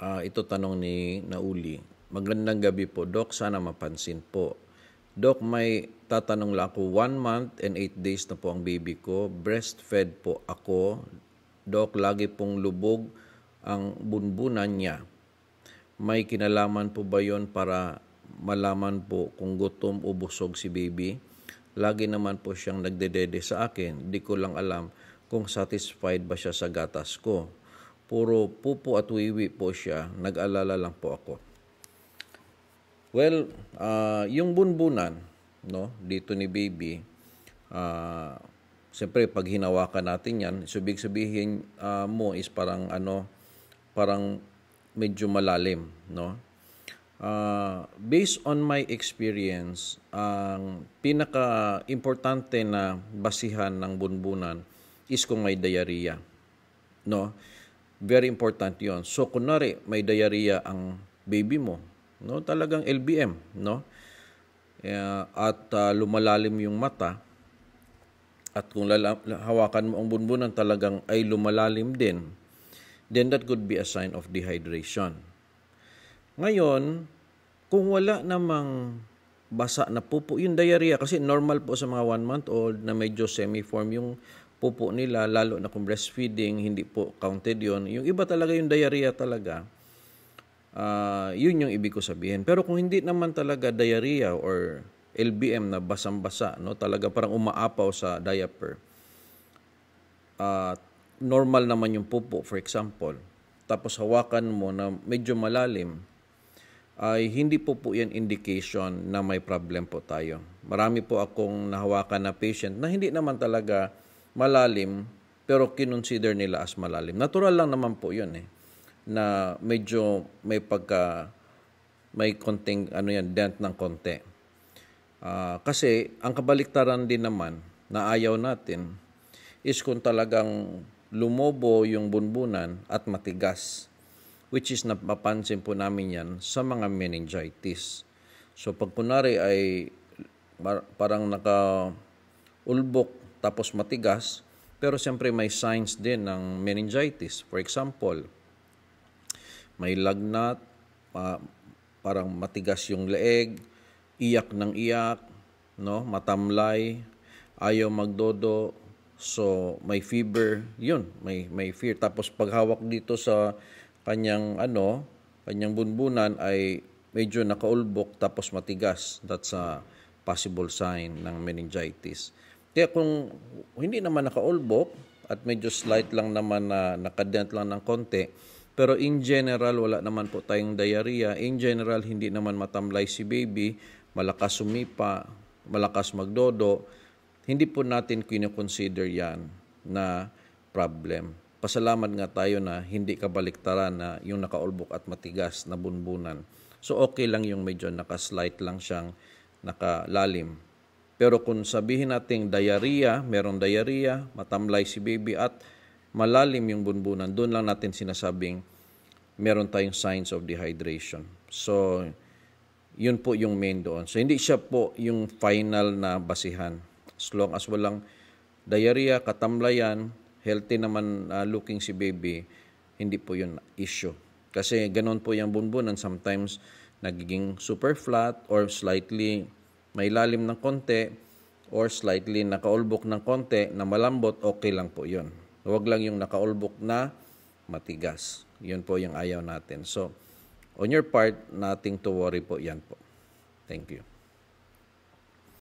Ito tanong ni Nauli. Magandang gabi po, Doc. Sana mapansin po. Doc, may tatanong lang ako. 1 month and 8 days na po ang baby ko. Breastfed po ako. Doc, lagi pong lubog ang bunbunan niya. May kinalaman po ba yon para malaman po kung gutom o busog si baby? Lagi naman po siyang nagdedede sa akin. Di ko lang alam kung satisfied ba siya sa gatas ko. Puro pupo at wiwi po siya. Nag-alala lang po ako. Well, yung bunbunan, no, dito ni baby, siyempre pag hinawakan natin yan, ibig sabihin mo is parang medyo malalim, no? Based on my experience, ang pinaka-importante na basihan ng bunbunan is kung may diarrhea, no? Very important 'yon. So kunwari may diarrhea ang baby mo, no? Talagang LBM, no? At lumalalim yung mata. At kung hawakan mo ang bunbunan talagang ay lumalalim din, then that could be a sign of dehydration. Ngayon, kung wala namang basa na pupo, yung diarrhea, kasi normal po sa mga 1-month-old na medyo semi-form yung pupo nila, lalo na kung breastfeeding, hindi po counted yon. Yung iba talaga yung diarrhea talaga, yun yung ibig ko sabihin. Pero kung hindi naman talaga diarrhea or LBM na basang-basa, no, talaga parang umaapaw sa diaper, normal naman yung pupo, for example, tapos hawakan mo na medyo malalim, ay hindi po yan indication na may problem po tayo. Marami po akong nahawakan na patient na hindi naman talaga malalim, pero kinonsider nila as malalim. Natural lang naman po yun na medyo may konting dent ng konti. Kasi ang kabaliktaran din naman na ayaw natin is kung talagang lumobo yung bunbunan at matigas, which is napapansin po namin yan sa mga meningitis. So pag kunwari ay parang naka-ulbok tapos matigas, pero siyempre may signs din ng meningitis. For example, may lagnat, parang matigas yung leeg, iyak ng iyak, no, matamlay, ayaw magdodo, so may fever, yun, may fear. Tapos paghawak dito sa kanyang bunbunan ay medyo nakaulbok tapos matigas. That's a possible sign ng meningitis. Kaya kung hindi naman nakaulbok at medyo slight lang naman na nakadent lang ng konti, pero in general wala naman po tayong diarrhea, in general hindi naman matamlay si baby, malakas sumipa, malakas magdodo, hindi po natin kino-consider yan na problem. Pasalamat nga tayo na hindi kabaliktaran na yung nakaulbok at matigas na bunbunan. So okay lang yung medyo nakaslight lang siyang nakalalim. Pero kung sabihin natin diarrhea, merong diarrhea, matamlay si baby at malalim yung bunbunan, doon lang natin sinasabing meron tayong signs of dehydration. So yun po yung main doon. So hindi siya po yung final na basihan. As long as walang diarrhea, katamlayan, healthy naman looking si baby, hindi po yun issue. Kasi ganun po yung bunbunan, sometimes nagiging super flat or slightly may lalim ng konti or slightly nakaulbok ng konti na malambot, okay lang po yun. Huwag lang yung nakaulbok na matigas. Yun po yung ayaw natin. So, on your part, nothing to worry po yan po. Thank you.